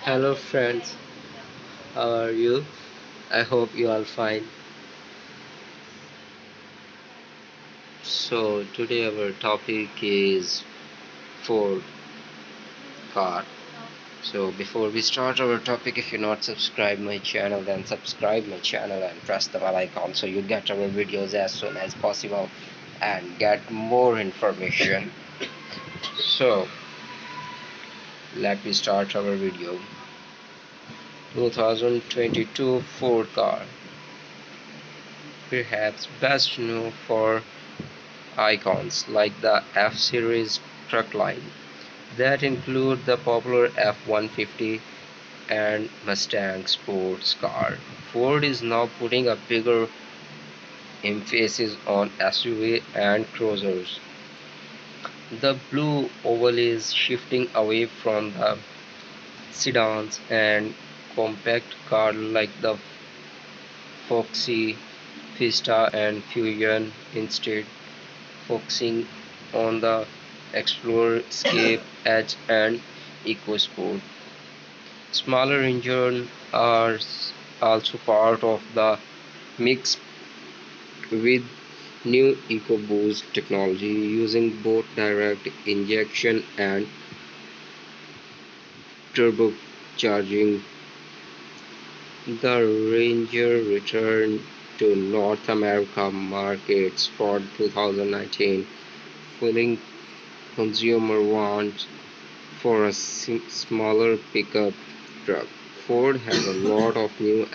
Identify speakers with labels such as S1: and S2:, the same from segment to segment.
S1: Hello friends, how are you? I hope you are fine. So today our topic is Ford car. So before we start our topic, if you're not subscribed my channel, then subscribe my channel and press the bell icon so you get our videos as soon as possible and get more information. So let me start our video. 2022 Ford car, perhaps best known for icons like the F-Series truck line that include the popular F-150 and Mustang sports car. Ford is now putting a bigger emphasis on SUV and cruisers. The blue oval is shifting away from the sedans and compact cars like the Foxy, Fiesta and Fusion, instead focusing on the Explorer, Escape, Edge and EcoSport. Smaller engines are also part of the mix with new EcoBoost technology using both direct injection and turbocharging. The Ranger returned to North America markets for 2019, filling consumer wants for a smaller pickup truck. Ford has a lot of new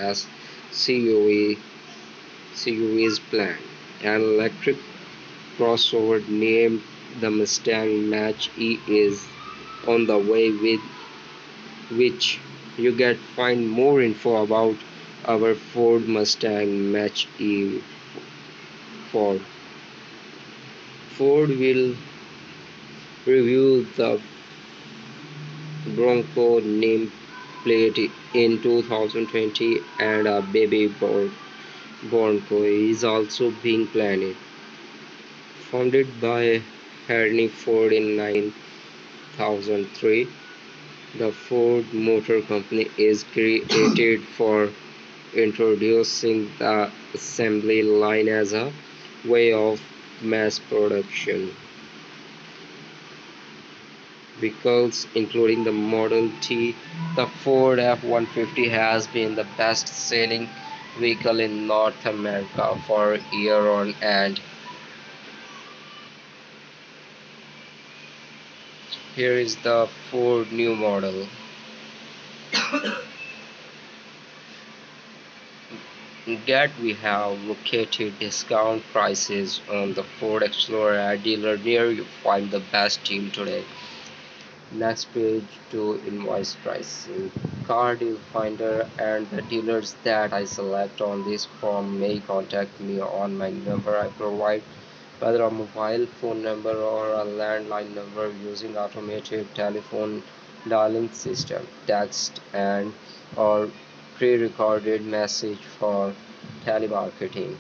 S1: CUVs planned. An electric crossover named the Mustang Mach-E is on the way, with which you get find more info about our Ford Mustang Mach-E. Ford Ford will review the Bronco nameplate in 2020, and a baby Bronco is also being planned. Founded by Henry Ford in 1903, the Ford Motor Company is created for introducing the assembly line as a way of mass production. Vehicles including the Model T, the Ford F-150 has been the best-selling vehicle in North America for a year on end. Here is the Ford new model. That we have located discount prices on the Ford Explorer dealer near you. Find the best deal today. Next page to invoice pricing. Car deal finder and the dealers that I select on this form may contact me on my number I provide, whether a mobile phone number or a landline number, using automated telephone dialing system, text and or pre-recorded message for telemarketing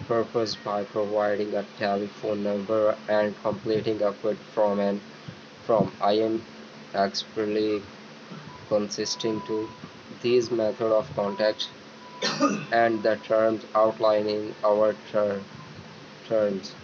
S1: purpose. By providing a telephone number and completing a quote from I am expertly consisting to these method of contact and the terms outlining our terms.